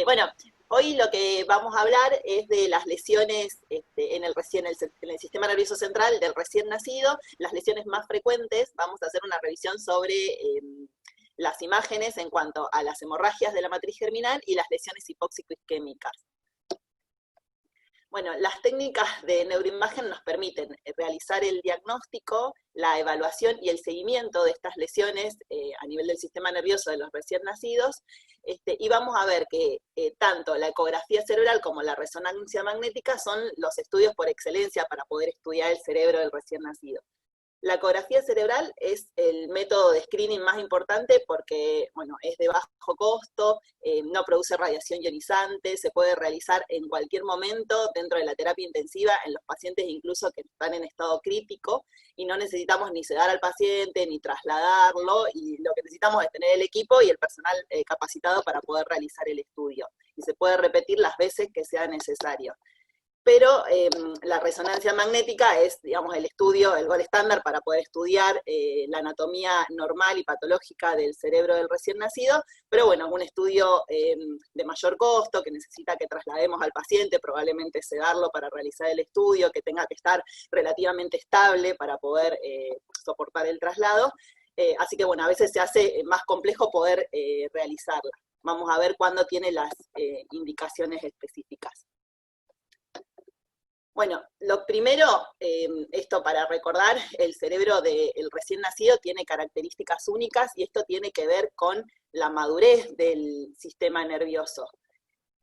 Bueno, hoy lo que vamos a hablar es de las lesiones en el sistema nervioso central del recién nacido, las lesiones más frecuentes. Vamos a hacer una revisión sobre las imágenes en cuanto a las hemorragias de la matriz germinal y las lesiones hipóxico-isquémicas. Bueno, las técnicas de neuroimagen nos permiten realizar el diagnóstico, la evaluación y el seguimiento de estas lesiones a nivel del sistema nervioso de los recién nacidos, y vamos a ver que tanto la ecografía cerebral como la resonancia magnética son los estudios por excelencia para poder estudiar el cerebro del recién nacido. La ecografía cerebral es el método de screening más importante porque, bueno, es de bajo costo, no produce radiación ionizante, se puede realizar en cualquier momento dentro de la terapia intensiva en los pacientes incluso que están en estado crítico, y no necesitamos ni sedar al paciente, ni trasladarlo, y lo que necesitamos es tener el equipo y el personal capacitado para poder realizar el estudio, y se puede repetir las veces que sea necesario. Pero la resonancia magnética es, digamos, el estudio, el gold estándar para poder estudiar la anatomía normal y patológica del cerebro del recién nacido, pero bueno, es un estudio de mayor costo, que necesita que traslademos al paciente, probablemente sedarlo para realizar el estudio, que tenga que estar relativamente estable para poder soportar el traslado, así que bueno, a veces se hace más complejo poder realizarla. Vamos a ver cuándo tiene las indicaciones específicas. Bueno, lo primero, esto para recordar, el cerebro del recién nacido tiene características únicas y esto tiene que ver con la madurez del sistema nervioso.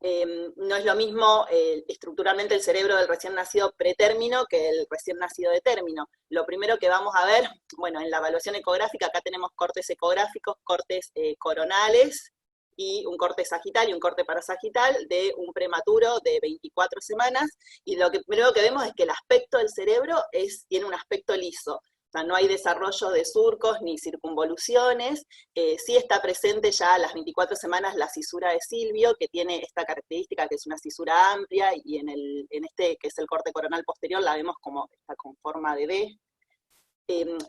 No es lo mismo estructuralmente el cerebro del recién nacido pretérmino que el recién nacido de término. Lo primero que vamos a ver, bueno, en la evaluación ecográfica, acá tenemos cortes ecográficos, cortes coronales, y un corte sagital y un corte parasagital de un prematuro de 24 semanas, y lo que primero que vemos es que el aspecto del cerebro tiene un aspecto liso, o sea, no hay desarrollo de surcos ni circunvoluciones, sí está presente ya a las 24 semanas la cisura de Silvio, que tiene esta característica que es una cisura amplia, y en este que es el corte coronal posterior la vemos como está con forma de V.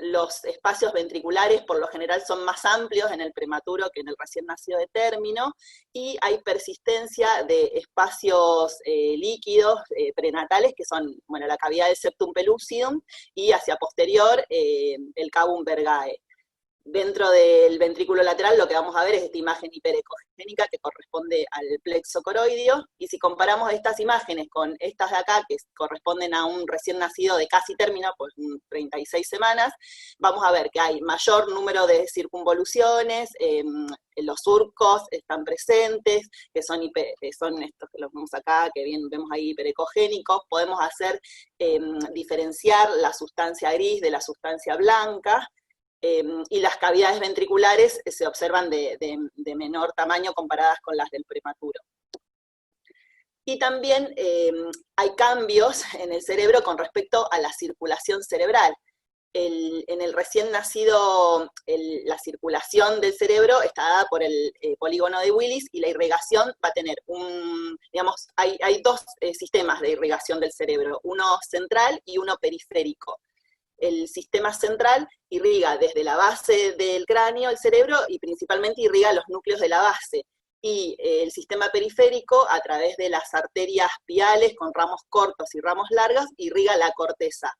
Los espacios ventriculares por lo general son más amplios en el prematuro que en el recién nacido de término, y hay persistencia de espacios líquidos prenatales que son, bueno, la cavidad del septum pellucidum y hacia posterior el cavum vergae. Dentro del ventrículo lateral lo que vamos a ver es esta imagen hiperecogénica que corresponde al plexo coroideo, y si comparamos estas imágenes con estas de acá, que corresponden a un recién nacido de casi término, pues 36 semanas, vamos a ver que hay mayor número de circunvoluciones, los surcos están presentes, que son estos que los vemos acá, que bien vemos ahí hiperecogénicos, podemos hacer diferenciar la sustancia gris de la sustancia blanca, y las cavidades ventriculares se observan de menor tamaño comparadas con las del prematuro. Y también hay cambios en el cerebro con respecto a la circulación cerebral. En el recién nacido, la circulación del cerebro está dada por el polígono de Willis, y la irrigación va a tener digamos, hay dos sistemas de irrigación del cerebro, uno central y uno periférico. El sistema central irriga desde la base del cráneo, el cerebro, y principalmente irriga los núcleos de la base. Y el sistema periférico, a través de las arterias piales con ramos cortos y ramos largos, irriga la corteza.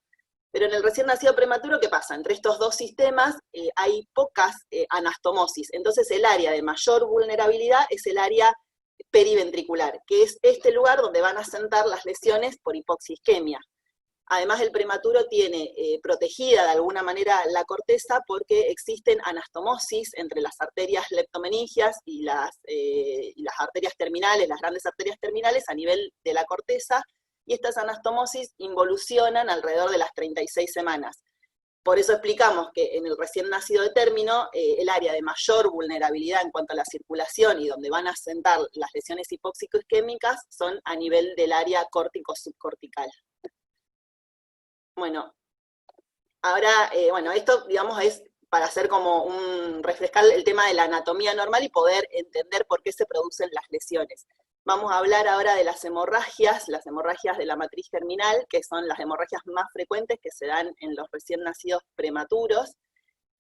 Pero en el recién nacido prematuro, ¿qué pasa? Entre estos dos sistemas hay pocas anastomosis. Entonces el área de mayor vulnerabilidad es el área periventricular, que es este lugar donde van a sentar las lesiones por hipoxisquemia. Además, el prematuro tiene protegida de alguna manera la corteza porque existen anastomosis entre las arterias leptomeningias y las arterias terminales, las grandes arterias terminales a nivel de la corteza, y estas anastomosis involucionan alrededor de las 36 semanas. Por eso explicamos que en el recién nacido de término, el área de mayor vulnerabilidad en cuanto a la circulación y donde van a sentar las lesiones hipóxico-isquémicas son a nivel del área córtico-subcortical. Bueno, ahora, bueno, esto, digamos, es para hacer como refrescar el tema de la anatomía normal y poder entender por qué se producen las lesiones. Vamos a hablar ahora de las hemorragias de la matriz germinal, que son las hemorragias más frecuentes que se dan en los recién nacidos prematuros.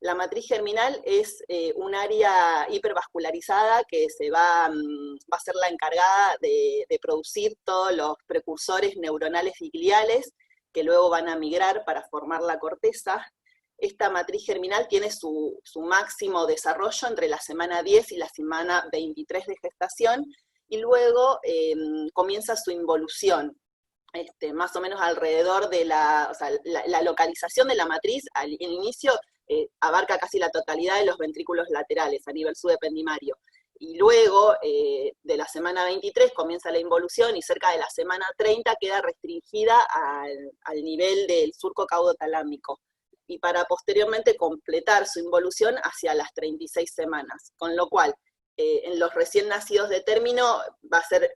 La matriz germinal es un área hipervascularizada que va a ser la encargada de producir todos los precursores neuronales y gliales que luego van a migrar para formar la corteza. Esta matriz germinal tiene su máximo desarrollo entre la semana 10 y la semana 23 de gestación, y luego comienza su involución, más o menos alrededor de la localización de la matriz, al inicio abarca casi la totalidad de los ventrículos laterales a nivel subependimario. Y luego, de la semana 23 comienza la involución, y cerca de la semana 30 queda restringida al nivel del surco caudotalámico, y para posteriormente completar su involución hacia las 36 semanas. Con lo cual, en los recién nacidos de término va a ser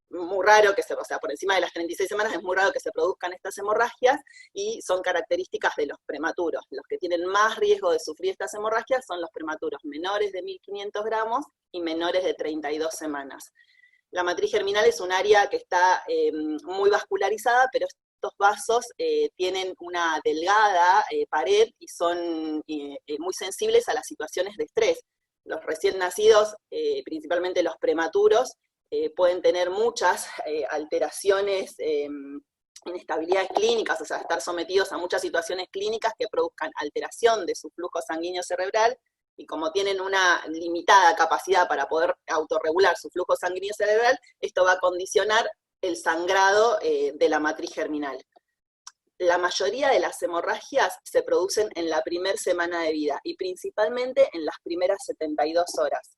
muy raro que por encima de las 36 semanas es muy raro que se produzcan estas hemorragias, y son características de los prematuros. Los que tienen más riesgo de sufrir estas hemorragias son los prematuros menores de 1.500 gramos y menores de 32 semanas. La matriz germinal es un área que está muy vascularizada, pero estos vasos tienen una delgada pared y son muy sensibles a las situaciones de estrés. Los recién nacidos, principalmente los prematuros, pueden tener muchas alteraciones, inestabilidades clínicas, o sea, estar sometidos a muchas situaciones clínicas que produzcan alteración de su flujo sanguíneo cerebral, y como tienen una limitada capacidad para poder autorregular su flujo sanguíneo cerebral, esto va a condicionar el sangrado de la matriz germinal. La mayoría de las hemorragias se producen en la primera semana de vida, y principalmente en las primeras 72 horas.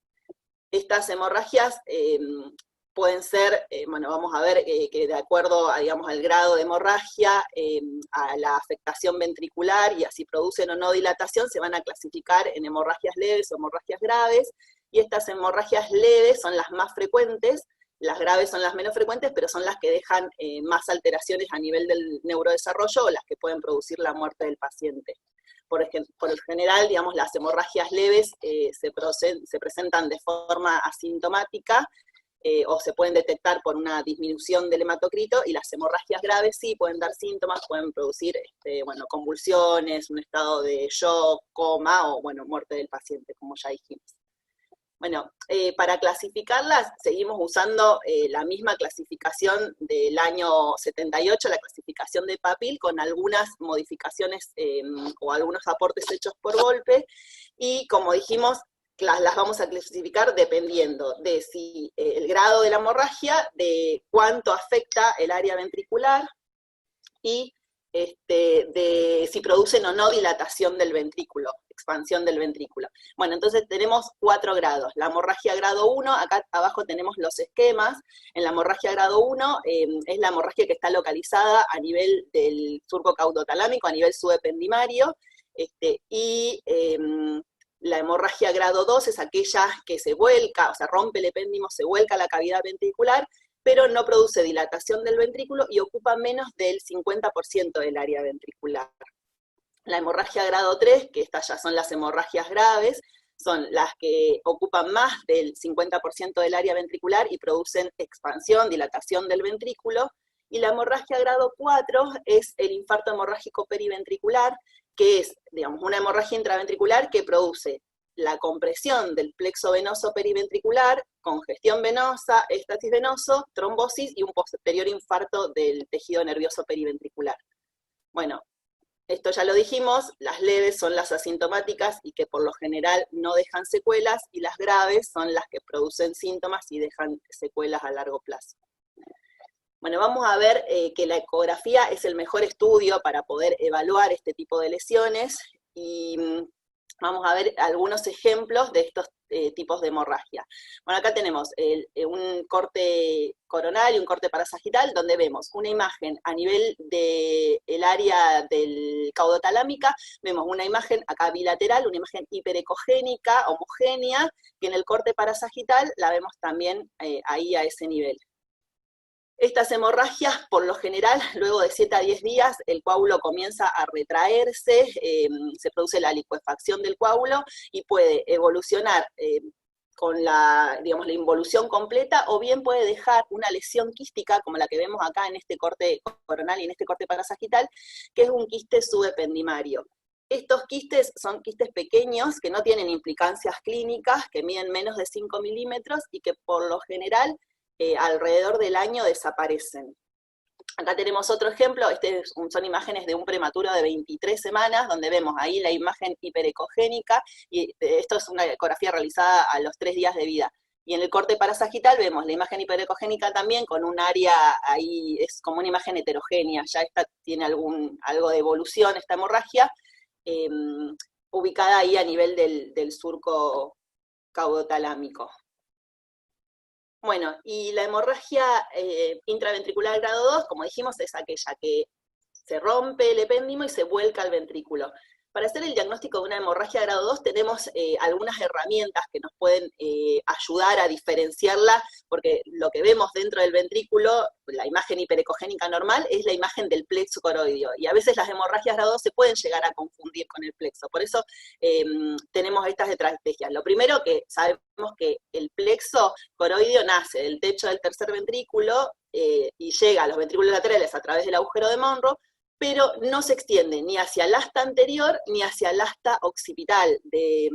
Estas hemorragias pueden ser, bueno, vamos a ver que de acuerdo a, digamos, al grado de hemorragia, a la afectación ventricular, y así producen o no dilatación, se van a clasificar en hemorragias leves o hemorragias graves, y estas hemorragias leves son las más frecuentes, las graves son las menos frecuentes, pero son las que dejan más alteraciones a nivel del neurodesarrollo, o las que pueden producir la muerte del paciente. Por lo general, digamos, las hemorragias leves se presentan de forma asintomática, o se pueden detectar por una disminución del hematocrito, y las hemorragias graves sí pueden dar síntomas, pueden producir bueno, convulsiones, un estado de shock, coma, o bueno, muerte del paciente, como ya dijimos. Bueno, para clasificarlas seguimos usando la misma clasificación del año 78, la clasificación de Papil, con algunas modificaciones o algunos aportes hechos por Volpe, y como dijimos, las vamos a clasificar dependiendo de si el grado de la hemorragia, de cuánto afecta el área ventricular, y de si producen o no dilatación del ventrículo, expansión del ventrículo. Bueno, entonces tenemos 4 grados. La hemorragia grado 1, acá abajo tenemos los esquemas. En la hemorragia grado 1 es la hemorragia que está localizada a nivel del surco caudotalámico, a nivel subependimario, y la hemorragia grado 2 es aquella que se vuelca, o sea, rompe el epéndimo, se vuelca a la cavidad ventricular, pero no produce dilatación del ventrículo y ocupa menos del 50% del área ventricular. La hemorragia grado 3, que estas ya son las hemorragias graves, son las que ocupan más del 50% del área ventricular y producen expansión, dilatación del ventrículo. Y la hemorragia grado 4 es el infarto hemorrágico periventricular, que es, digamos, una hemorragia intraventricular que produce la compresión del plexo venoso periventricular, congestión venosa, éstasis venoso, trombosis y un posterior infarto del tejido nervioso periventricular. Bueno, esto ya lo dijimos, las leves son las asintomáticas y que por lo general no dejan secuelas, y las graves son las que producen síntomas y dejan secuelas a largo plazo. Bueno, vamos a ver que la ecografía es el mejor estudio para poder evaluar este tipo de lesiones, y vamos a ver algunos ejemplos de estos tipos de hemorragia. Bueno, acá tenemos un corte coronal y un corte parasagital, donde vemos una imagen a nivel del área del caudotalámica, vemos una imagen acá bilateral, una imagen hiperecogénica, homogénea, que en el corte parasagital la vemos también ahí a ese nivel. Estas hemorragias, por lo general, luego de 7 a 10 días, el coágulo comienza a retraerse, se produce la licuefacción del coágulo, y puede evolucionar con digamos, la involución completa, o bien puede dejar una lesión quística, como la que vemos acá en este corte coronal y en este corte parasagital, que es un quiste subependimario. Estos quistes son quistes pequeños que no tienen implicancias clínicas, que miden menos de 5 milímetros y que por lo general alrededor del año desaparecen. Acá tenemos otro ejemplo, son imágenes de un prematuro de 23 semanas, donde vemos ahí la imagen hiperecogénica, y esto es una ecografía realizada a los 3 días de vida. Y en el corte parasagital vemos la imagen hiperecogénica también con un área ahí, es como una imagen heterogénea, ya esta tiene algo de evolución, esta hemorragia, ubicada ahí a nivel del surco caudotalámico. Bueno, y la hemorragia intraventricular grado 2, como dijimos, es aquella que se rompe el epéndimo y se vuelca al ventrículo. Para hacer el diagnóstico de una hemorragia grado 2 tenemos algunas herramientas que nos pueden ayudar a diferenciarla, porque lo que vemos dentro del ventrículo, la imagen hiperecogénica normal, es la imagen del plexo coroideo, y a veces las hemorragias grado 2 se pueden llegar a confundir con el plexo, por eso tenemos estas estrategias. Lo primero, que sabemos que el plexo coroideo nace del techo del tercer ventrículo y llega a los ventrículos laterales a través del agujero de Monro, pero no se extiende ni hacia el asta anterior ni hacia el asta occipital de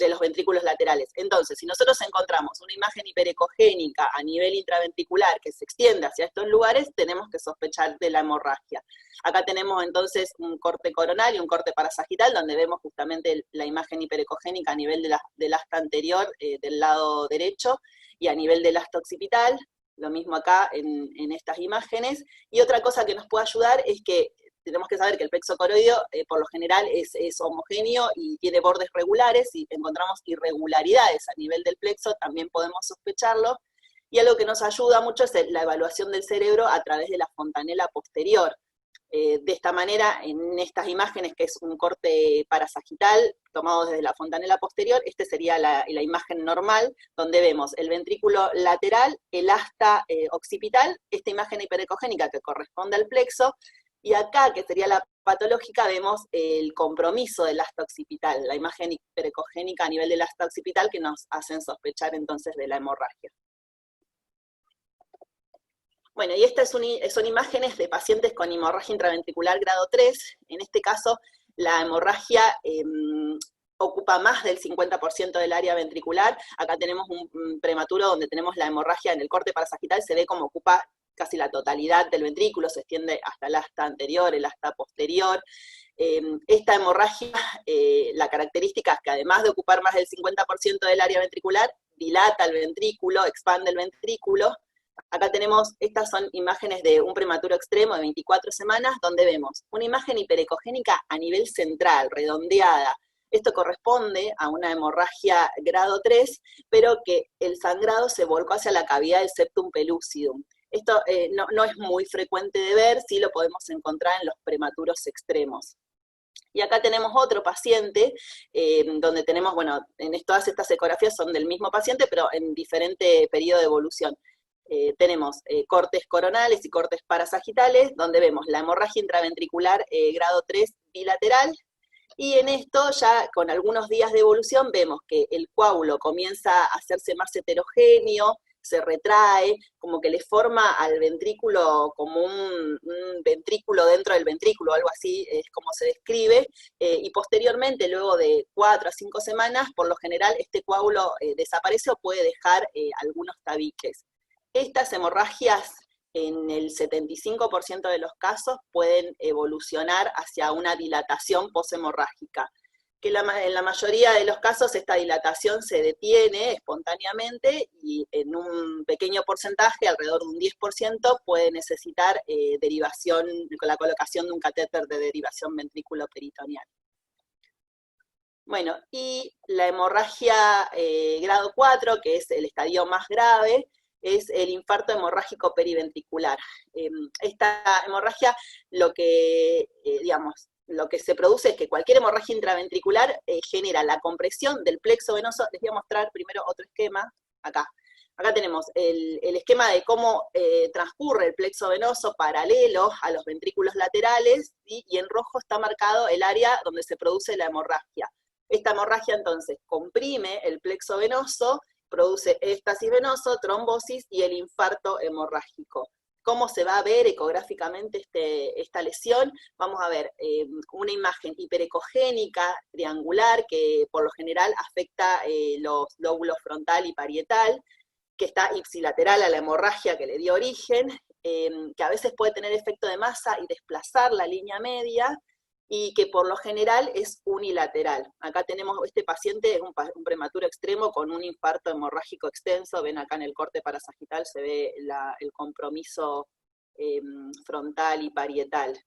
los ventrículos laterales. Entonces, si nosotros encontramos una imagen hiperecogénica a nivel intraventricular que se extiende hacia estos lugares, tenemos que sospechar de la hemorragia. Acá tenemos entonces un corte coronal y un corte parasagital, donde vemos justamente la imagen hiperecogénica a nivel del asta anterior del lado derecho, y a nivel del asta occipital, lo mismo acá en estas imágenes. Y otra cosa que nos puede ayudar es que tenemos que saber que el plexo coroideo por lo general es homogéneo y tiene bordes regulares. Si encontramos irregularidades a nivel del plexo, también podemos sospecharlo. Y algo que nos ayuda mucho es la evaluación del cerebro a través de la fontanela posterior. De esta manera, en estas imágenes, que es un corte parasagital tomado desde la fontanela posterior, esta sería la imagen normal, donde vemos el ventrículo lateral, el asta occipital, esta imagen hiperecogénica que corresponde al plexo, y acá, que sería la patológica, vemos el compromiso del asta occipital, la imagen hiperecogénica a nivel del asta occipital, que nos hacen sospechar entonces de la hemorragia. Bueno, y estas son imágenes de pacientes con hemorragia intraventricular grado 3. En este caso, la hemorragia ocupa más del 50% del área ventricular. Acá tenemos un prematuro donde tenemos la hemorragia en el corte parasagital, se ve como ocupa casi la totalidad del ventrículo, se extiende hasta el asta anterior, el asta posterior. Esta hemorragia, la característica es que además de ocupar más del 50% del área ventricular, dilata el ventrículo, expande el ventrículo. Acá tenemos, estas son imágenes de un prematuro extremo de 24 semanas, donde vemos una imagen hiperecogénica a nivel central, redondeada. Esto corresponde a una hemorragia grado 3, pero que el sangrado se volcó hacia la cavidad del septum pellucidum. Esto no es muy frecuente de ver, sí lo podemos encontrar en los prematuros extremos. Y acá tenemos otro paciente, donde tenemos, bueno, todas estas ecografías son del mismo paciente, pero en diferente periodo de evolución. Tenemos cortes coronales y cortes parasagitales, donde vemos la hemorragia intraventricular grado 3 bilateral, y en esto ya con algunos días de evolución vemos que el coágulo comienza a hacerse más heterogéneo, se retrae, como que le forma al ventrículo como un ventrículo dentro del ventrículo, algo así es como se describe, y posteriormente, luego de 4 a 5 semanas, por lo general este coágulo desaparece o puede dejar algunos tabiques. Estas hemorragias, en el 75% de los casos, pueden evolucionar hacia una dilatación poshemorrágica, que en la mayoría de los casos esta dilatación se detiene espontáneamente, y en un pequeño porcentaje, alrededor de un 10%, puede necesitar derivación, con la colocación de un catéter de derivación ventrículo-peritoneal. Bueno, y la hemorragia grado 4, que es el estadio más grave, es el infarto hemorrágico periventricular. Esta hemorragia, lo que se produce es que cualquier hemorragia intraventricular genera la compresión del plexo venoso. Les voy a mostrar primero otro esquema, acá. Acá tenemos el esquema de cómo transcurre el plexo venoso paralelo a los ventrículos laterales, y en rojo está marcado el área donde se produce la hemorragia. Esta hemorragia entonces comprime el plexo venoso, produce éstasis venoso, trombosis y el infarto hemorrágico. ¿Cómo se va a ver ecográficamente esta lesión? Vamos a ver una imagen hiperecogénica, triangular, que por lo general afecta los lóbulos frontal y parietal, que está ipsilateral a la hemorragia que le dio origen, que a veces puede tener efecto de masa y desplazar la línea media, y que por lo general es unilateral. Acá tenemos, este paciente es un prematuro extremo con un infarto hemorrágico extenso, ven acá en el corte parasagital se ve el compromiso frontal y parietal.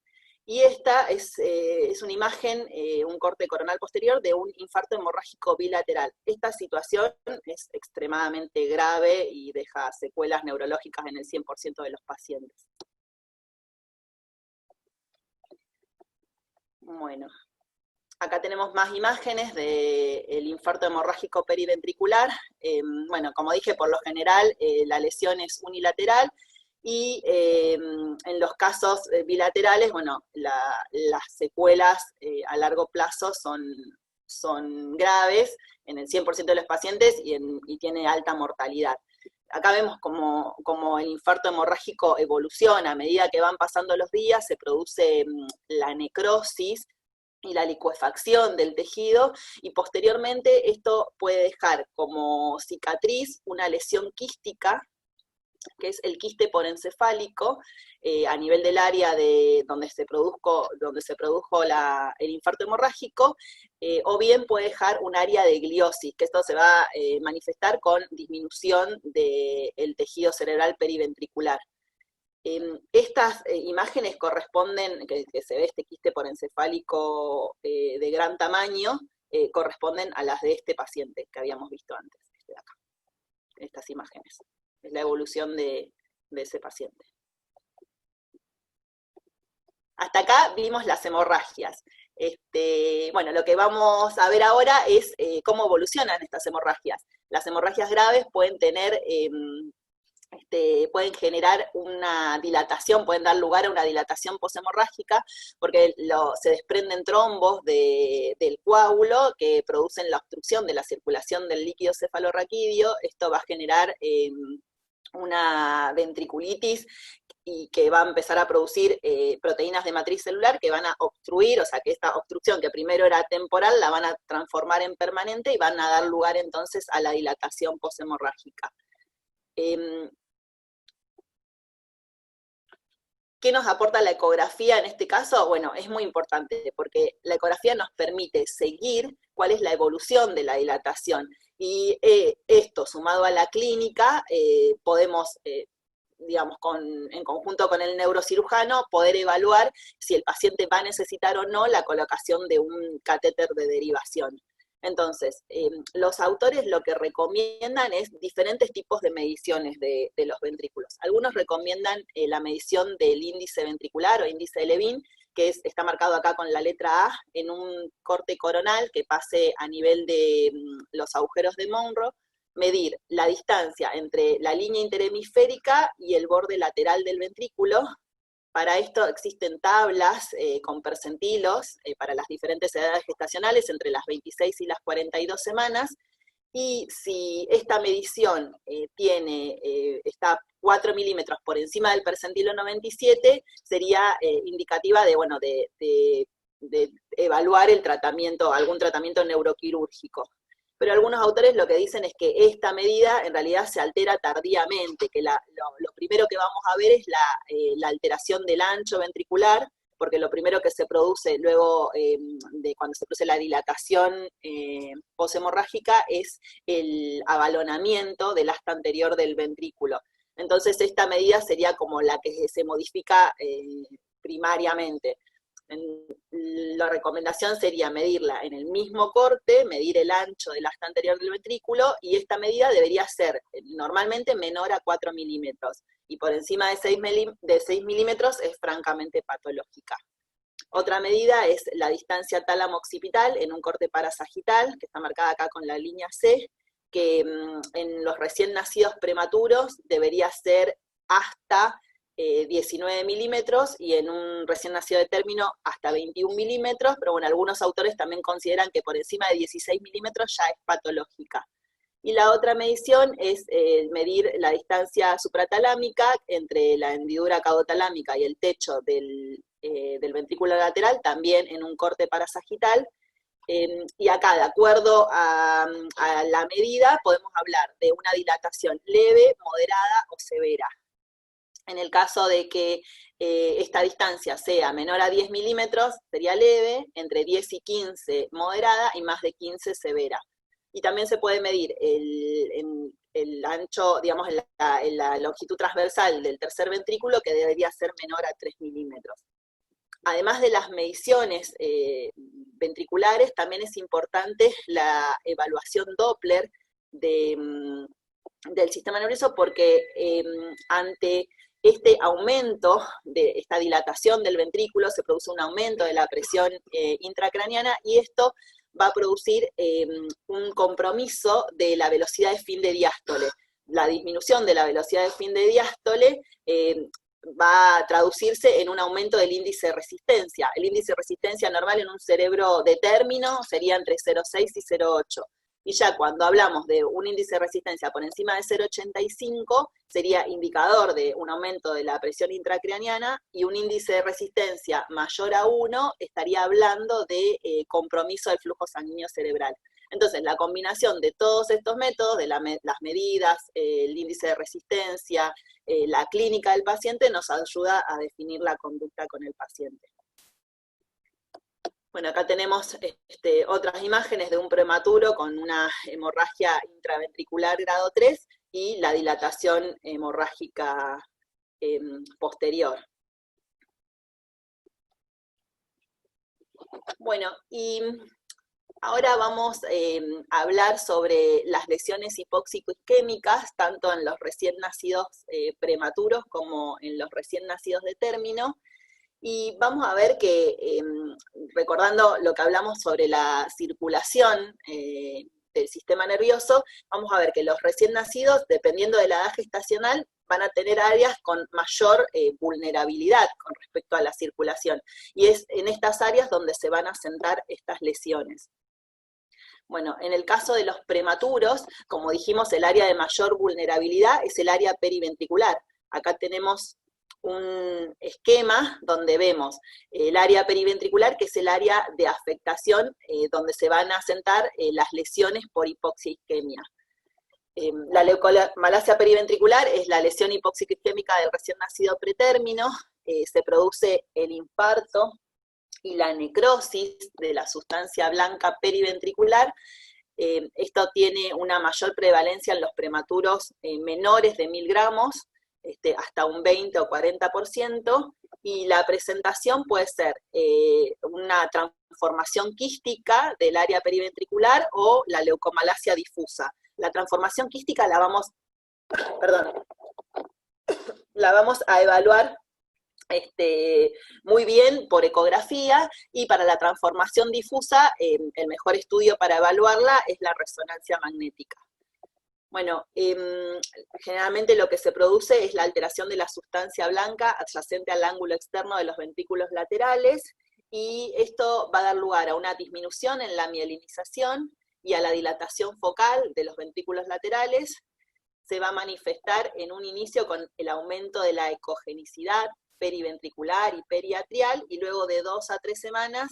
Y esta es una imagen, un corte coronal posterior de un infarto hemorrágico bilateral. Esta situación es extremadamente grave y deja secuelas neurológicas en el 100% de los pacientes. Bueno, acá tenemos más imágenes del infarto hemorrágico periventricular. Bueno, como dije, por lo general la lesión es unilateral, y en los casos bilaterales, bueno, las secuelas a largo plazo son graves en el 100% de los pacientes y tiene alta mortalidad. Acá vemos como el infarto hemorrágico evoluciona a medida que van pasando los días, se produce la necrosis y la licuefacción del tejido, y posteriormente esto puede dejar como cicatriz una lesión quística, que es el quiste porencefálico, a nivel del área donde se produjo el infarto hemorrágico, o bien puede dejar un área de gliosis, que esto se va a manifestar con disminución del tejido cerebral periventricular. Estas imágenes corresponden, que se ve este quiste porencefálico de gran tamaño, corresponden a las de este paciente que habíamos visto antes, de acá, estas imágenes. Es la evolución de ese paciente. Hasta acá vimos las hemorragias. Bueno, lo que vamos a ver ahora es cómo evolucionan estas hemorragias. Las hemorragias graves pueden tener, pueden generar una dilatación, pueden dar lugar a una dilatación poshemorrágica, porque se desprenden trombos del coágulo que producen la obstrucción de la circulación del líquido cefalorraquídeo. Esto va a generar una ventriculitis y que va a empezar a producir proteínas de matriz celular que van a obstruir, o sea que esta obstrucción que primero era temporal la van a transformar en permanente y van a dar lugar entonces a la dilatación poshemorrágica. ¿Qué nos aporta la ecografía en este caso? Bueno, es muy importante porque la ecografía nos permite seguir cuál es la evolución de la dilatación, y esto sumado a la clínica podemos, digamos, en conjunto con el neurocirujano, poder evaluar si el paciente va a necesitar o no la colocación de un catéter de derivación. Entonces, los autores lo que recomiendan es diferentes tipos de mediciones de los ventrículos. Algunos recomiendan la medición del índice ventricular o índice de Levin, que está marcado acá con la letra A, en un corte coronal que pase a nivel de los agujeros de Monro, medir la distancia entre la línea interhemisférica y el borde lateral del ventrículo. Para esto existen tablas con percentilos para las diferentes edades gestacionales, entre las 26 y las 42 semanas, y si esta medición está 4 milímetros por encima del percentilo 97, sería indicativa de evaluar el tratamiento, algún tratamiento neuroquirúrgico. Pero algunos autores lo que dicen es que esta medida en realidad se altera tardíamente, que lo primero que vamos a ver es la alteración del ancho ventricular, porque lo primero que se produce luego de cuando se produce la dilatación poshemorrágica es el abalonamiento del asta anterior del ventrículo. Entonces esta medida sería como la que se modifica primariamente. La recomendación sería medirla en el mismo corte, medir el ancho del asta anterior del ventrículo, y esta medida debería ser normalmente menor a 4 milímetros, y por encima de 6 milímetros es francamente patológica. Otra medida es la distancia tálamo-occipital en un corte parasagital, que está marcada acá con la línea C, que en los recién nacidos prematuros debería ser hasta 19 milímetros, y en un recién nacido de término hasta 21 milímetros, pero bueno, algunos autores también consideran que por encima de 16 milímetros ya es patológica. Y la otra medición es medir la distancia supratalámica entre la hendidura caudotalámica y el techo del ventrículo lateral, también en un corte parasagital. Y acá, de acuerdo a la medida, podemos hablar de una dilatación leve, moderada o severa. En el caso de que esta distancia sea menor a 10 milímetros, sería leve, entre 10 y 15 moderada y más de 15 severa. Y también se puede medir el ancho, digamos, en la longitud transversal del tercer ventrículo, que debería ser menor a 3 milímetros. Además de las mediciones ventriculares, también es importante la evaluación Doppler del sistema nervioso, porque ante este aumento de esta dilatación del ventrículo se produce un aumento de la presión intracraniana, y esto va a producir un compromiso de la velocidad de fin de diástole. La disminución de la velocidad de fin de diástole va a traducirse en un aumento del índice de resistencia. El índice de resistencia normal en un cerebro de término sería entre 0,6 y 0,8. Y ya cuando hablamos de un índice de resistencia por encima de 0,85, sería indicador de un aumento de la presión intracraniana, y un índice de resistencia mayor a 1 estaría hablando de compromiso del flujo sanguíneo cerebral. Entonces, la combinación de todos estos métodos, de las medidas, el índice de resistencia, la clínica del paciente, nos ayuda a definir la conducta con el paciente. Bueno, acá tenemos otras imágenes de un prematuro con una hemorragia intraventricular grado 3 y la dilatación hemorrágica posterior. Bueno, y ahora vamos a hablar sobre las lesiones hipóxico-isquémicas, tanto en los recién nacidos prematuros como en los recién nacidos de término. Y vamos a ver que, recordando lo que hablamos sobre la circulación del sistema nervioso, vamos a ver que los recién nacidos, dependiendo de la edad gestacional, van a tener áreas con mayor vulnerabilidad con respecto a la circulación. Y es en estas áreas donde se van a sentar estas lesiones. Bueno, en el caso de los prematuros, como dijimos, el área de mayor vulnerabilidad es el área periventricular. Acá tenemos un esquema donde vemos el área periventricular, que es el área de afectación donde se van a sentar las lesiones por hipoxia isquemia. La leucomalacia periventricular es la lesión hipoxico-isquémica del recién nacido pretérmino. Se produce el infarto y la necrosis de la sustancia blanca periventricular. Esto tiene una mayor prevalencia en los prematuros menores de 1000 gramos, hasta un 20 o 40%, y la presentación puede ser una transformación quística del área periventricular o la leucomalacia difusa. La transformación quística la vamos a evaluar muy bien por ecografía, y para la transformación difusa, el mejor estudio para evaluarla es la resonancia magnética. Bueno, generalmente lo que se produce es la alteración de la sustancia blanca adyacente al ángulo externo de los ventrículos laterales, y esto va a dar lugar a una disminución en la mielinización y a la dilatación focal de los ventrículos laterales. Se va a manifestar en un inicio con el aumento de la ecogenicidad periventricular y periatrial, y luego de 2 a 3 semanas,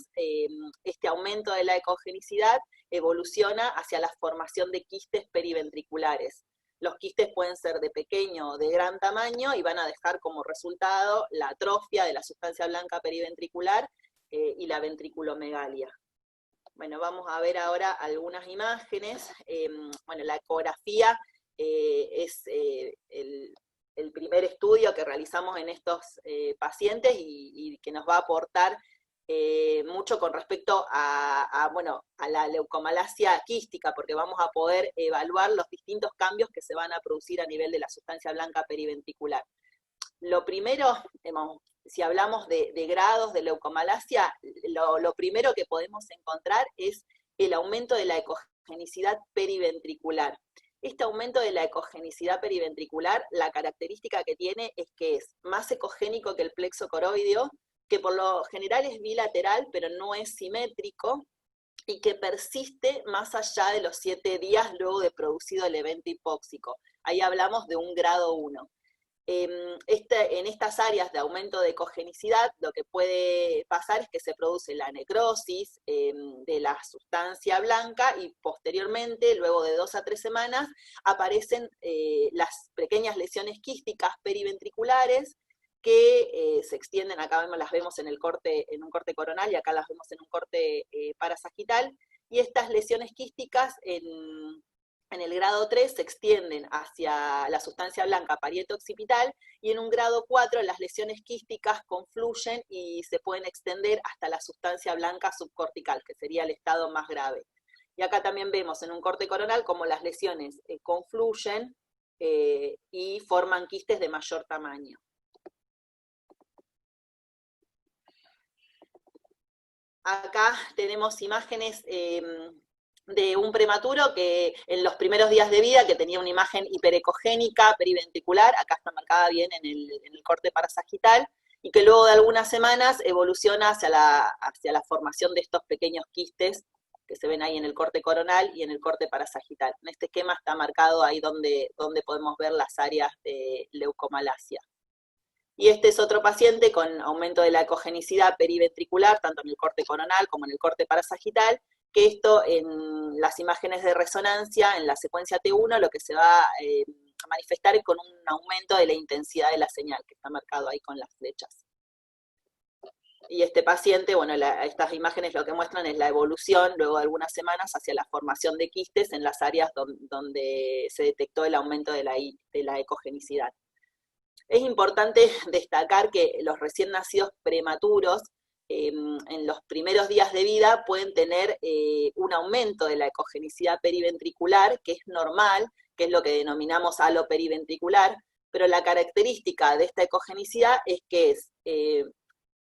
este aumento de la ecogenicidad evoluciona hacia la formación de quistes periventriculares. Los quistes pueden ser de pequeño o de gran tamaño y van a dejar como resultado la atrofia de la sustancia blanca periventricular y la ventriculomegalia. Bueno, vamos a ver ahora algunas imágenes. Bueno, la ecografía es el primer estudio que realizamos en estos pacientes y que nos va a aportar mucho con respecto a la leucomalacia quística, porque vamos a poder evaluar los distintos cambios que se van a producir a nivel de la sustancia blanca periventricular. Lo primero, si hablamos de grados de leucomalacia, lo primero que podemos encontrar es el aumento de la ecogenicidad periventricular. Este aumento de la ecogenicidad periventricular, la característica que tiene es que es más ecogénico que el plexo coroideo, que por lo general es bilateral, pero no es simétrico, y que persiste más allá de los 7 días luego de producido el evento hipóxico. Ahí hablamos de un grado 1. En estas áreas de aumento de ecogenicidad, lo que puede pasar es que se produce la necrosis de la sustancia blanca y posteriormente, luego de 2 a 3 semanas, aparecen las pequeñas lesiones quísticas periventriculares que se extienden, acá las vemos en un corte coronal y acá las vemos en un corte parasagital, y estas lesiones quísticas en el grado 3 se extienden hacia la sustancia blanca parieto-occipital, y en un grado 4 las lesiones quísticas confluyen y se pueden extender hasta la sustancia blanca subcortical, que sería el estado más grave. Y acá también vemos en un corte coronal cómo las lesiones confluyen y forman quistes de mayor tamaño. Acá tenemos imágenes de un prematuro que en los primeros días de vida, que tenía una imagen hiperecogénica periventricular, acá está marcada bien en el corte parasagital, y que luego de algunas semanas evoluciona hacia la formación de estos pequeños quistes que se ven ahí en el corte coronal y en el corte parasagital. En este esquema está marcado ahí donde podemos ver las áreas de leucomalacia. Y este es otro paciente con aumento de la ecogenicidad periventricular, tanto en el corte coronal como en el corte parasagital, que esto en las imágenes de resonancia, en la secuencia T1, lo que se va a manifestar es con un aumento de la intensidad de la señal, que está marcado ahí con las flechas. Y este paciente, bueno, estas imágenes lo que muestran es la evolución, luego de algunas semanas, hacia la formación de quistes en las áreas donde se detectó el aumento de la ecogenicidad. Es importante destacar que los recién nacidos prematuros, en los primeros días de vida, pueden tener un aumento de la ecogenicidad periventricular, que es normal, que es lo que denominamos halo periventricular, pero la característica de esta ecogenicidad es que es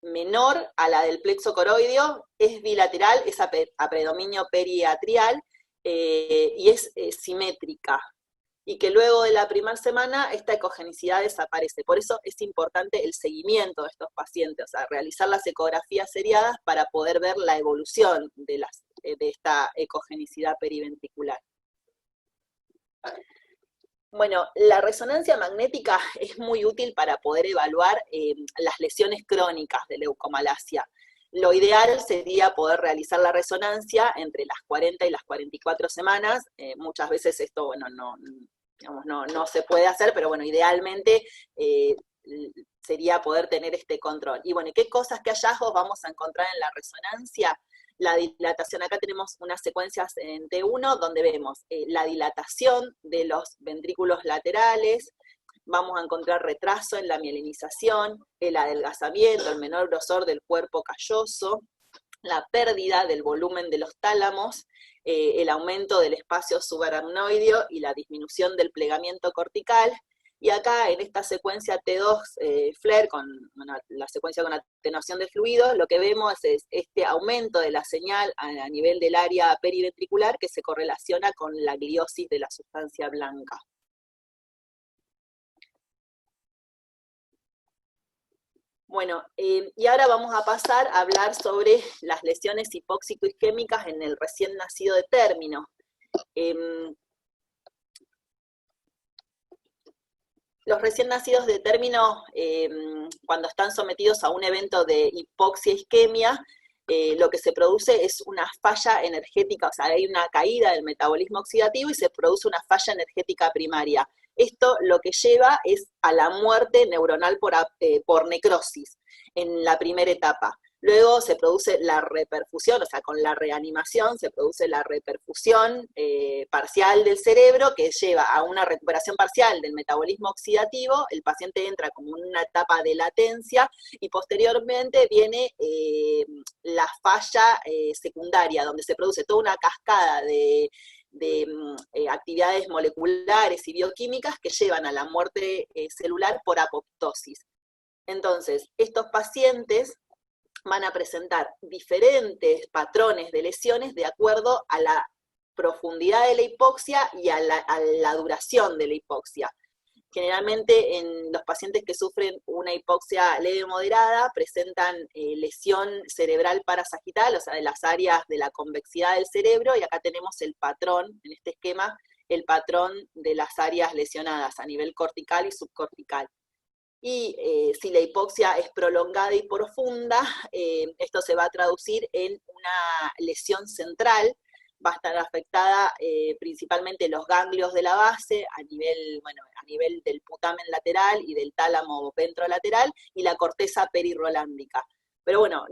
menor a la del plexo coroideo, es bilateral, es a predominio periatrial, y es simétrica, y que luego de la primera semana esta ecogenicidad desaparece. Por eso es importante el seguimiento de estos pacientes, o sea, realizar las ecografías seriadas para poder ver la evolución de esta ecogenicidad periventricular. Bueno, la resonancia magnética es muy útil para poder evaluar las lesiones crónicas de leucomalacia. Lo ideal sería poder realizar la resonancia entre las 40 y las 44 semanas. Muchas veces esto, bueno, no se puede hacer, pero bueno, idealmente sería poder tener este control. Y bueno, ¿qué cosas, qué hallazgos vamos a encontrar en la resonancia? La dilatación, acá tenemos unas secuencias en T1 donde vemos la dilatación de los ventrículos laterales, vamos a encontrar retraso en la mielinización, el adelgazamiento, el menor grosor del cuerpo calloso, la pérdida del volumen de los tálamos, el aumento del espacio subaracnoideo y la disminución del plegamiento cortical. Y acá en esta secuencia T2 FLAIR, la secuencia con atenuación de fluidos, lo que vemos es este aumento de la señal a nivel del área periventricular que se correlaciona con la gliosis de la sustancia blanca. Bueno, y ahora vamos a pasar a hablar sobre las lesiones hipóxico-isquémicas en el recién nacido de término. Los recién nacidos de término, cuando están sometidos a un evento de hipoxia-isquemia, lo que se produce es una falla energética, o sea, hay una caída del metabolismo oxidativo y se produce una falla energética primaria. Esto lo que lleva es a la muerte neuronal por necrosis en la primera etapa. Luego se produce la reperfusión, o sea, con la reanimación se produce la reperfusión parcial del cerebro que lleva a una recuperación parcial del metabolismo oxidativo, el paciente entra como en una etapa de latencia y posteriormente viene la falla secundaria, donde se produce toda una cascada de actividades moleculares y bioquímicas que llevan a la muerte celular por apoptosis. Entonces, estos pacientes van a presentar diferentes patrones de lesiones de acuerdo a la profundidad de la hipoxia y a la duración de la hipoxia. Generalmente en los pacientes que sufren una hipoxia leve o moderada presentan lesión cerebral parasagital, o sea, de las áreas de la convexidad del cerebro, y acá tenemos el patrón, en este esquema, el patrón de las áreas lesionadas a nivel cortical y subcortical. Y si la hipoxia es prolongada y profunda, esto se va a traducir en una lesión central. Va a estar afectada principalmente los ganglios de la base a nivel del putamen lateral y del tálamo ventrolateral y la corteza perirrolándica. Pero bueno,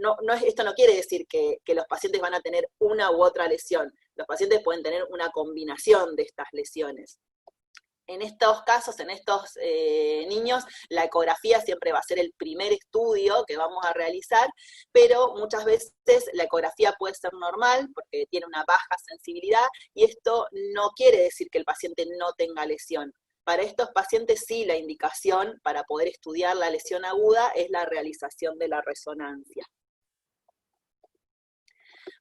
esto no quiere decir que los pacientes van a tener una u otra lesión. Los pacientes pueden tener una combinación de estas lesiones. En estos casos, en estos niños, la ecografía siempre va a ser el primer estudio que vamos a realizar, pero muchas veces la ecografía puede ser normal porque tiene una baja sensibilidad, y esto no quiere decir que el paciente no tenga lesión. Para estos pacientes sí, la indicación para poder estudiar la lesión aguda es la realización de la resonancia.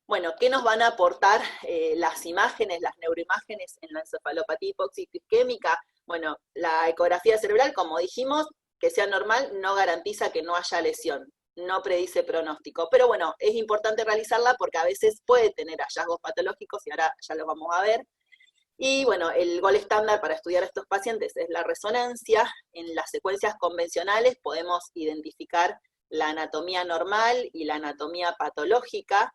Bueno, ¿qué nos van a aportar las imágenes, las neuroimágenes en la encefalopatía hipóxico isquémica? Bueno, la ecografía cerebral, como dijimos, que sea normal no garantiza que no haya lesión, no predice pronóstico, pero bueno, es importante realizarla porque a veces puede tener hallazgos patológicos y ahora ya los vamos a ver. Y bueno, el gol estándar para estudiar a estos pacientes es la resonancia. En las secuencias convencionales podemos identificar la anatomía normal y la anatomía patológica,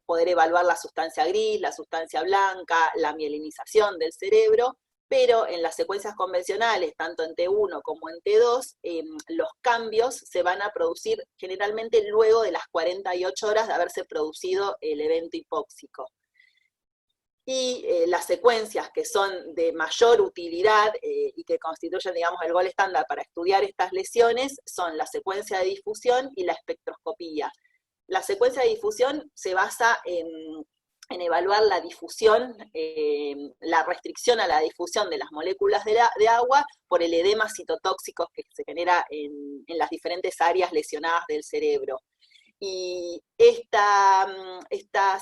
poder evaluar la sustancia gris, la sustancia blanca, la mielinización del cerebro, pero en las secuencias convencionales, tanto en T1 como en T2, los cambios se van a producir generalmente luego de las 48 horas de haberse producido el evento hipóxico. Y las secuencias que son de mayor utilidad y que constituyen, digamos, el gol estándar para estudiar estas lesiones son la secuencia de difusión y la espectroscopía. La secuencia de difusión se basa en evaluar la difusión, la restricción a la difusión de las moléculas de agua por el edema citotóxico que se genera en las diferentes áreas lesionadas del cerebro. Y esta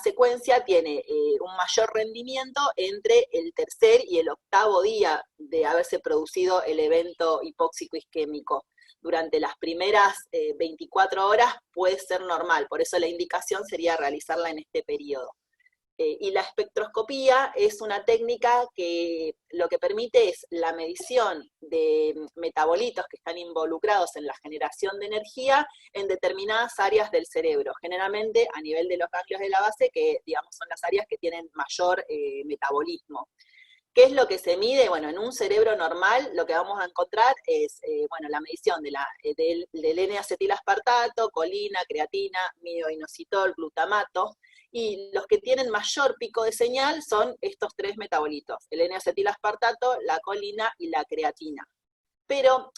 secuencia tiene un mayor rendimiento entre el tercer y el octavo día de haberse producido el evento hipóxico isquémico. Durante las primeras 24 horas puede ser normal, por eso la indicación sería realizarla en este periodo. Y la espectroscopía es una técnica que lo que permite es la medición de metabolitos que están involucrados en la generación de energía en determinadas áreas del cerebro, generalmente a nivel de los ganglios de la base, que digamos son las áreas que tienen mayor metabolismo. ¿Qué es lo que se mide? Bueno, en un cerebro normal lo que vamos a encontrar es la medición del N-acetilaspartato, colina, creatina, mioinositol, glutamato, y los que tienen mayor pico de señal son estos tres metabolitos, el N-acetilaspartato, la colina y la creatina. Pero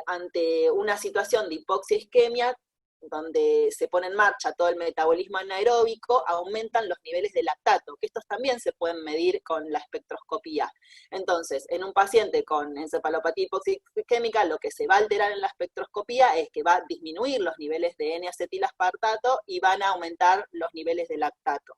ante una situación de hipoxia isquemia, donde se pone en marcha todo el metabolismo anaeróbico, aumentan los niveles de lactato, que estos también se pueden medir con la espectroscopía. Entonces, en un paciente con encefalopatía hipóxica isquémica, lo que se va a alterar en la espectroscopía es que va a disminuir los niveles de N-acetilaspartato y van a aumentar los niveles de lactato.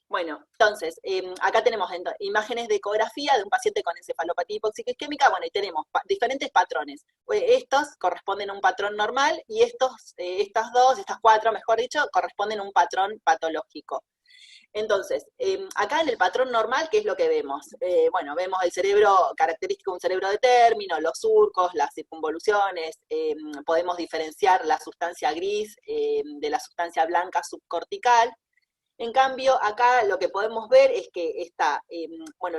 Bueno, entonces, acá tenemos imágenes de ecografía de un paciente con encefalopatía hipóxica isquémica, bueno, y tenemos diferentes patrones. Estos corresponden a un patrón normal, y estas cuatro, mejor dicho, corresponden a un patrón patológico. Entonces, acá en el patrón normal, ¿qué es lo que vemos? Vemos el cerebro característico de un cerebro de término, los surcos, las circunvoluciones, podemos diferenciar la sustancia gris de la sustancia blanca subcortical. En cambio, acá lo que podemos ver es que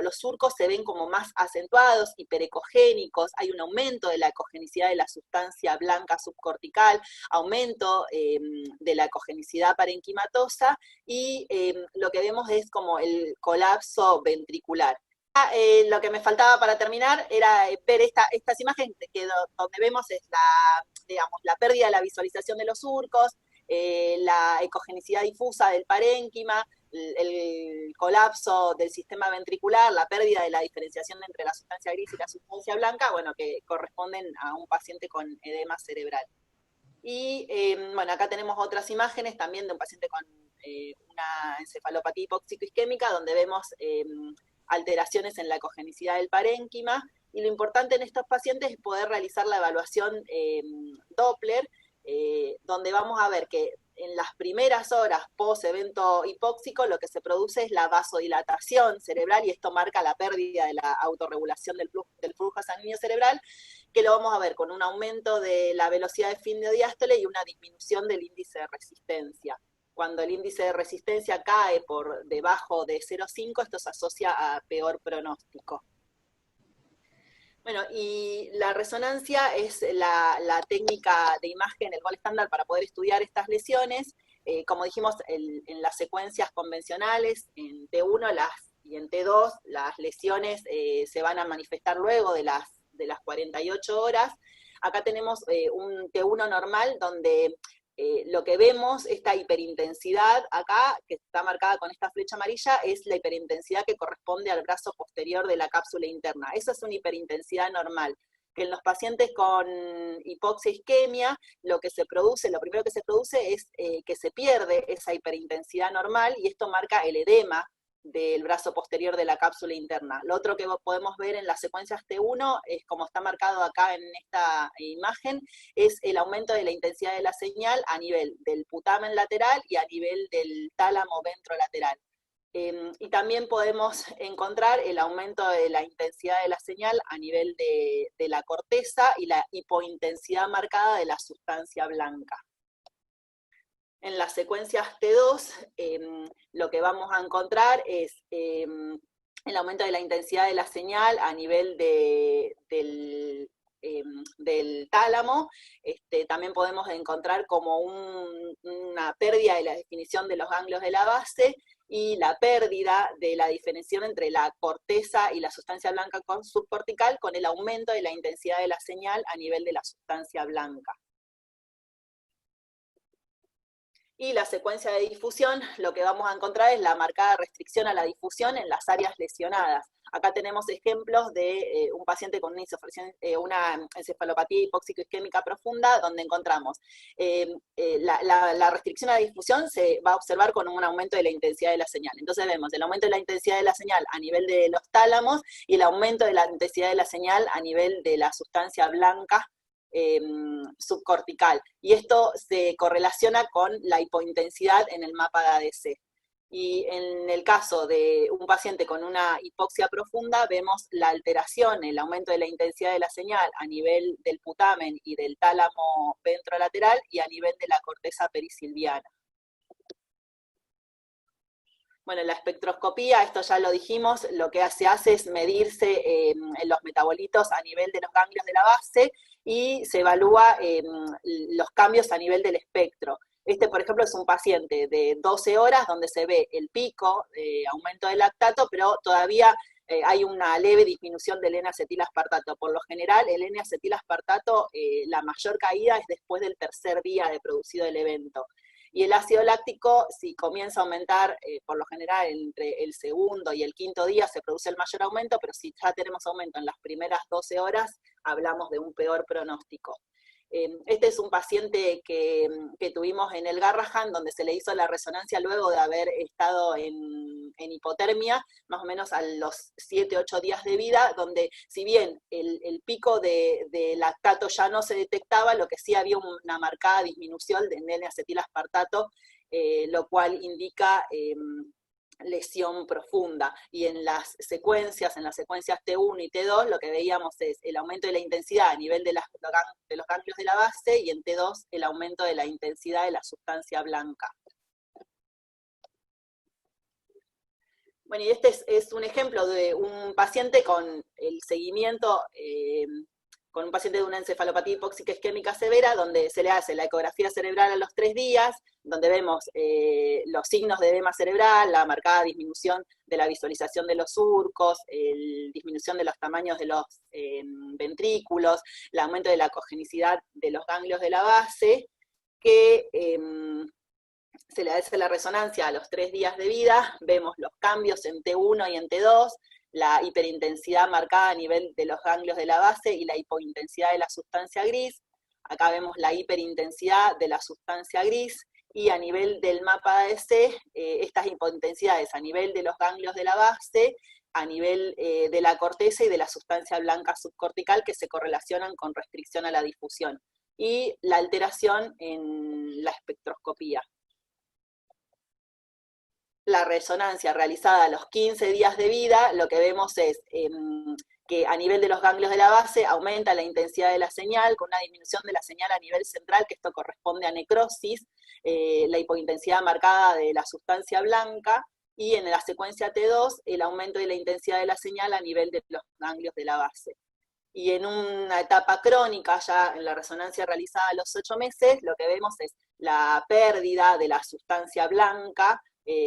los surcos se ven como más acentuados, hiperecogénicos, hay un aumento de la ecogenicidad de la sustancia blanca subcortical, aumento de la ecogenicidad parenquimatosa, y lo que vemos es como el colapso ventricular. Lo que me faltaba para terminar era ver estas imágenes donde vemos es la pérdida de la visualización de los surcos, la ecogenicidad difusa del parénquima, el colapso del sistema ventricular, la pérdida de la diferenciación entre la sustancia gris y la sustancia blanca, que corresponden a un paciente con edema cerebral. Y acá tenemos otras imágenes también de un paciente con una encefalopatía hipóxico isquémica, donde vemos alteraciones en la cogenicidad del parénquima, y lo importante en estos pacientes es poder realizar la evaluación Doppler, donde vamos a ver que en las primeras horas post evento hipóxico lo que se produce es la vasodilatación cerebral, y esto marca la pérdida de la autorregulación del flujo sanguíneo cerebral, que lo vamos a ver con un aumento de la velocidad de fin de diástole y una disminución del índice de resistencia. Cuando el índice de resistencia cae por debajo de 0,5, esto se asocia a peor pronóstico. Bueno, y la resonancia es la técnica de imagen, el gol estándar para poder estudiar estas lesiones. Como dijimos, en las secuencias convencionales, en T1 y en T2, las lesiones se van a manifestar luego de las 48 horas. Acá tenemos un T1 normal donde lo que vemos, esta hiperintensidad acá, que está marcada con esta flecha amarilla, es la hiperintensidad que corresponde al brazo posterior de la cápsula interna. Esa es una hiperintensidad normal, que en los pacientes con hipoxia isquemia, lo primero que se produce es que se pierde esa hiperintensidad normal, y esto marca el edema del brazo posterior de la cápsula interna. Lo otro que podemos ver en las secuencias T1, es como está marcado acá en esta imagen, es el aumento de la intensidad de la señal a nivel del putamen lateral y a nivel del tálamo ventrolateral. Y también podemos encontrar el aumento de la intensidad de la señal a nivel de la corteza y la hipointensidad marcada de la sustancia blanca. En las secuencias T2, lo que vamos a encontrar es el aumento de la intensidad de la señal a nivel del tálamo. También podemos encontrar como una pérdida de la definición de los ganglios de la base, y la pérdida de la diferenciación entre la corteza y la sustancia blanca subcortical, con el aumento de la intensidad de la señal a nivel de la sustancia blanca. Y la secuencia de difusión, lo que vamos a encontrar es la marcada restricción a la difusión en las áreas lesionadas. Acá tenemos ejemplos de un paciente con una encefalopatía hipóxico-isquémica profunda, donde encontramos la restricción a la difusión se va a observar con un aumento de la intensidad de la señal. Entonces vemos el aumento de la intensidad de la señal a nivel de los tálamos, y el aumento de la intensidad de la señal a nivel de la sustancia blanca subcortical, y esto se correlaciona con la hipointensidad en el mapa de ADC. Y en el caso de un paciente con una hipoxia profunda, vemos la alteración, el aumento de la intensidad de la señal a nivel del putamen y del tálamo ventrolateral, y a nivel de la corteza perisilviana. Bueno, la espectroscopía, esto ya lo dijimos, lo que se hace es medirse en los metabolitos a nivel de los ganglios de la base, y se evalúa los cambios a nivel del espectro. Por ejemplo, es un paciente de 12 horas donde se ve el pico de aumento del lactato, pero todavía hay una leve disminución del N-acetilaspartato. Por lo general, el N-acetilaspartato, la mayor caída es después del tercer día de producido el evento. Y el ácido láctico, si comienza a aumentar, por lo general entre el segundo y el quinto día se produce el mayor aumento, pero si ya tenemos aumento en las primeras 12 horas, hablamos de un peor pronóstico. Este es un paciente que tuvimos en el Garrahan, donde se le hizo la resonancia luego de haber estado en hipotermia, más o menos a los 7-8 días de vida, donde si bien el pico de lactato ya no se detectaba, lo que sí había una marcada disminución de N-acetilaspartato, lo cual indica lesión profunda. Y en las secuencias T1 y T2, lo que veíamos es el aumento de la intensidad a nivel de los ganglios de la base, y en T2 el aumento de la intensidad de la sustancia blanca. Bueno, y este es un ejemplo de un paciente con el seguimiento, con un paciente de una encefalopatía hipóxica isquémica severa, donde se le hace la ecografía cerebral a los 3 días, donde vemos los signos de edema cerebral, la marcada disminución de la visualización de los surcos, disminución de los tamaños de los ventrículos, el aumento de la cogenicidad de los ganglios de la base, que se le hace la resonancia a los 3 días de vida. Vemos los cambios en T1 y en T2, la hiperintensidad marcada a nivel de los ganglios de la base y la hipointensidad de la sustancia gris. Acá vemos la hiperintensidad de la sustancia gris, y a nivel del mapa ADC, estas hipointensidades a nivel de los ganglios de la base a nivel de la corteza y de la sustancia blanca subcortical que se correlacionan con restricción a la difusión, y la alteración en la espectroscopía. La resonancia realizada a los 15 días de vida, lo que vemos es que a nivel de los ganglios de la base aumenta la intensidad de la señal, con una disminución de la señal a nivel central, que esto corresponde a necrosis, la hipointensidad marcada de la sustancia blanca, y en la secuencia T2, el aumento de la intensidad de la señal a nivel de los ganglios de la base. Y en una etapa crónica, ya en la resonancia realizada a los 8 meses, lo que vemos es la pérdida de la sustancia blanca,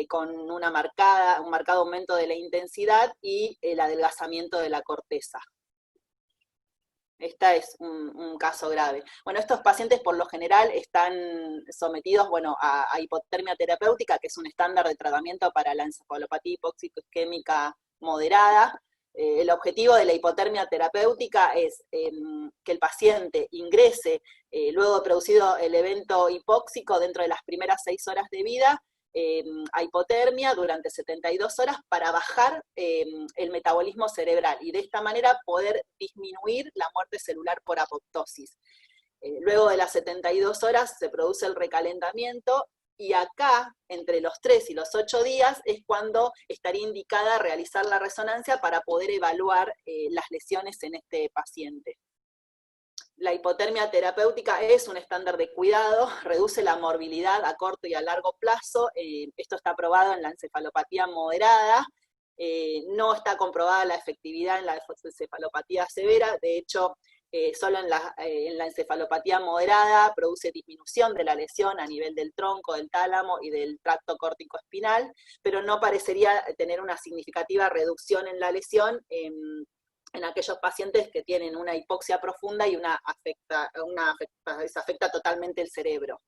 con un marcado aumento de la intensidad y el adelgazamiento de la corteza. Este es un caso grave. Bueno, estos pacientes por lo general están sometidos, bueno, a hipotermia terapéutica, que es un estándar de tratamiento para la encefalopatía hipóxico-isquémica moderada. El objetivo de la hipotermia terapéutica es que el paciente ingrese, luego de producido el evento hipóxico dentro de las primeras 6 horas de vida, a hipotermia durante 72 horas para bajar el metabolismo cerebral y de esta manera poder disminuir la muerte celular por apoptosis. Luego de las 72 horas se produce el recalentamiento y acá, entre los 3 y los 8 días, es cuando estaría indicada realizar la resonancia para poder evaluar las lesiones en este paciente. La hipotermia terapéutica es un estándar de cuidado, reduce la morbilidad a corto y a largo plazo, esto está probado en la encefalopatía moderada, no está comprobada la efectividad en la encefalopatía severa, de hecho, solo en la encefalopatía moderada produce disminución de la lesión a nivel del tronco, del tálamo y del tracto córtico-espinal, pero no parecería tener una significativa reducción en la lesión en aquellos pacientes que tienen una hipoxia profunda y afecta totalmente el cerebro.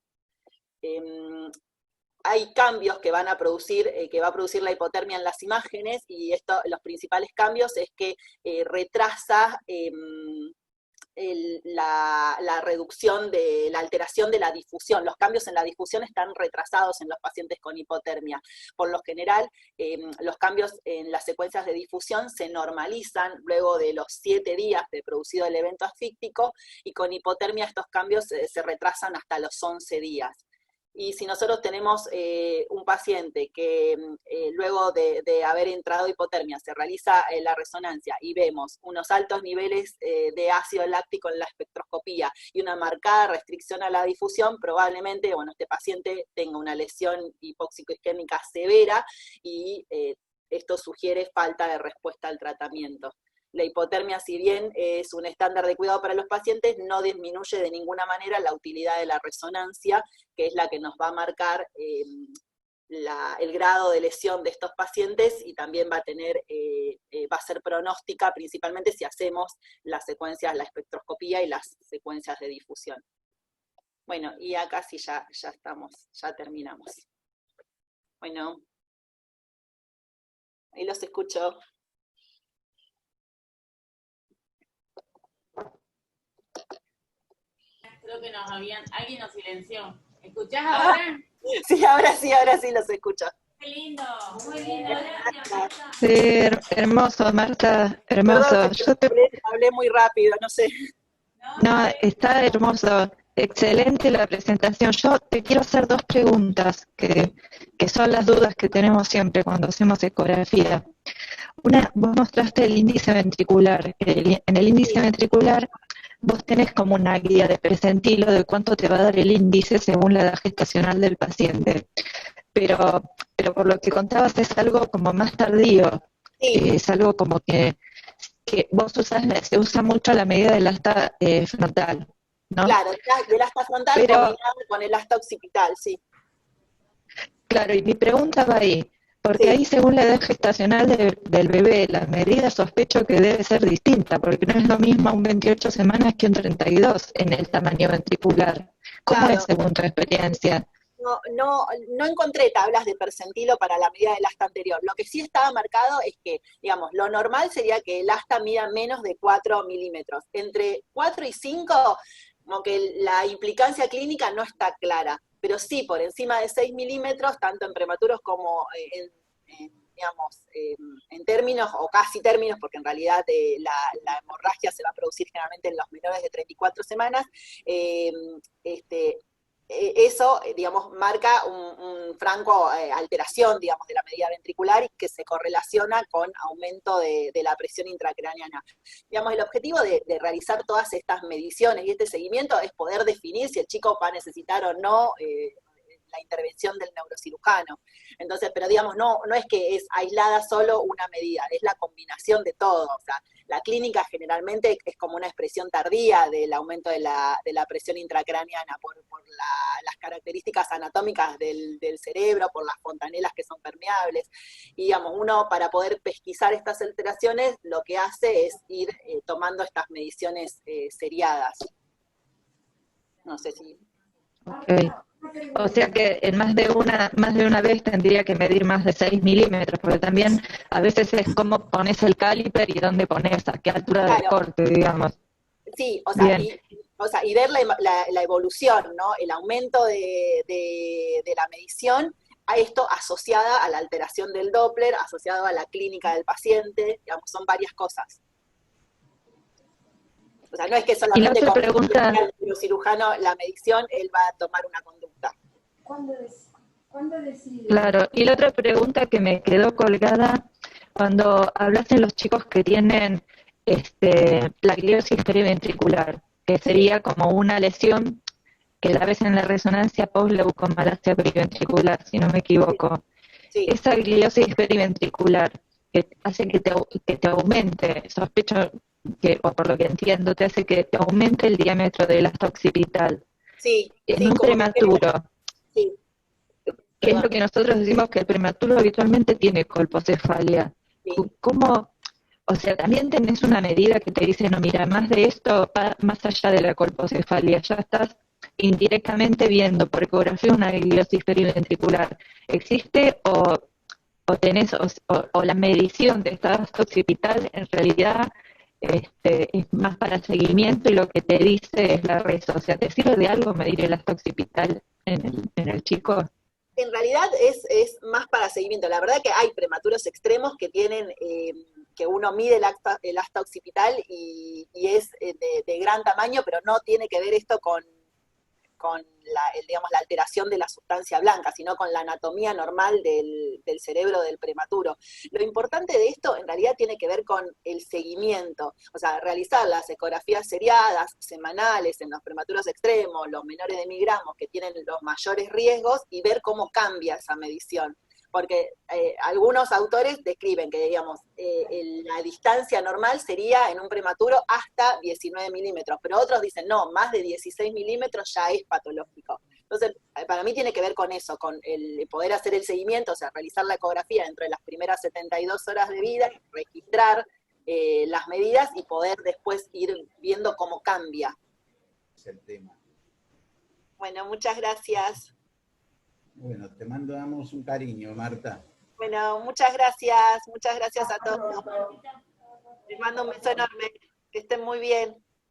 Hay cambios que va a producir la hipotermia en las imágenes, y los principales cambios es que retrasa la reducción de la alteración de la difusión. Los cambios en la difusión están retrasados en los pacientes con hipotermia. Por lo general, los cambios en las secuencias de difusión se normalizan luego de los 7 días de producido el evento asfíctico, y con hipotermia estos cambios se retrasan hasta los 11 días. Y si nosotros tenemos un paciente que luego de haber entrado en hipotermia se realiza la resonancia y vemos unos altos niveles de ácido láctico en la espectroscopía y una marcada restricción a la difusión, probablemente, bueno, este paciente tenga una lesión hipóxico-isquémica severa, y esto sugiere falta de respuesta al tratamiento. La hipotermia, si bien es un estándar de cuidado para los pacientes, no disminuye de ninguna manera la utilidad de la resonancia, que es la que nos va a marcar el grado de lesión de estos pacientes, y también va a ser pronóstica, principalmente si hacemos las secuencias, la espectroscopía y las secuencias de difusión. Bueno, y acá sí ya terminamos. Bueno, ahí los escucho. Creo que alguien nos silenció. ¿Escuchás ahora? Sí, ahora sí los escucho. Qué lindo, muy lindo, gracias. Sí, hermoso, Marta, hermoso. Perdón, hablé muy rápido, no sé. No, está hermoso, excelente la presentación. Yo te quiero hacer 2 preguntas, que son las dudas que tenemos siempre cuando hacemos ecografía. Una, vos mostraste el índice ventricular. En el índice ventricular vos tenés como una guía de percentilo de cuánto te va a dar el índice según la edad gestacional del paciente. Pero por lo que contabas es algo como más tardío. Sí. Es algo como que vos se usa mucho la medida del asta frontal, ¿no? Claro, del asta frontal combinado con el asta occipital, sí. Claro, y mi pregunta va ahí, porque ahí según la edad gestacional del bebé, la medida sospecho que debe ser distinta, porque no es lo mismo un 28 semanas que un 32 en el tamaño ventricular. ¿Cómo es según tu experiencia? No encontré tablas de percentilo para la medida del asta anterior. Lo que sí estaba marcado es que, digamos, lo normal sería que el asta mida menos de 4 milímetros. Entre 4 y 5, como que la implicancia clínica no está clara, pero sí por encima de 6 milímetros, tanto en prematuros como digamos, en términos, o casi términos, porque en realidad la hemorragia se va a producir generalmente en los menores de 34 semanas, eso, digamos, marca un franco alteración, digamos, de la medida ventricular y que se correlaciona con aumento de la presión intracraneana. Digamos, el objetivo de realizar todas estas mediciones y este seguimiento es poder definir si el chico va a necesitar o no la intervención del neurocirujano. Entonces, pero digamos, no es que es aislada solo una medida, es la combinación de todo. O sea, la clínica generalmente es como una expresión tardía del aumento de la presión intracraneana por las características anatómicas del cerebro, por las fontanelas que son permeables. Y digamos, uno para poder pesquisar estas alteraciones lo que hace es ir tomando estas mediciones seriadas. No sé si... Okay. O sea que en más de una vez tendría que medir más de 6 milímetros, porque también a veces es cómo pones el caliper y dónde pones, a qué altura del corte, digamos. Sí, o sea, y ver la evolución, ¿no? El aumento de la medición, a esto asociada a la alteración del Doppler, asociado a la clínica del paciente, digamos, son varias cosas. O sea, no es que solamente con el neurocirujano la medición, él va a tomar una conducta. ¿Cuándo decide? Claro, y la otra pregunta que me quedó colgada, cuando hablaste de los chicos que tienen la gliosis periventricular, que sería como una lesión que la ves en la resonancia post-leucomalacia periventricular, si no me equivoco. Sí. Esa gliosis periventricular que hace que te aumente, sospecho que, o por lo que entiendo, te hace que te aumente el diámetro del asta occipital. Sí. En un prematuro. Sí. Que es lo que nosotros decimos que el prematuro habitualmente tiene colpocefalia. Sí. ¿Cómo? O sea, también tenés una medida que te dice, no, mira, más de esto, más allá de la colpocefalia, ya estás indirectamente viendo por ecografía una gliosis periventricular. ¿Existe o tenés, o la medición de esta asta occipital en realidad es más para seguimiento y lo que te dice es la res? O sea, ¿te sirve de algo medir el asta occipital en el chico? En realidad es más para seguimiento. La verdad que hay prematuros extremos que tienen, que uno mide el asta occipital y es de gran tamaño, pero no tiene que ver esto con la alteración de la sustancia blanca, sino con la anatomía normal del cerebro del prematuro. Lo importante de esto en realidad tiene que ver con el seguimiento, o sea, realizar las ecografías seriadas, semanales, en los prematuros extremos, los menores de 1000 gramos que tienen los mayores riesgos y ver cómo cambia esa medición. Porque algunos autores describen que, digamos, la distancia normal sería en un prematuro hasta 19 milímetros, pero otros dicen, no, más de 16 milímetros ya es patológico. Entonces, para mí tiene que ver con eso, con el poder hacer el seguimiento, o sea, realizar la ecografía dentro de las primeras 72 horas de vida, registrar las medidas y poder después ir viendo cómo cambia. Es el tema. Bueno, muchas gracias. Bueno, te mandamos un cariño, Marta. Bueno, muchas gracias a todos. Les mando un beso enorme, que estén muy bien.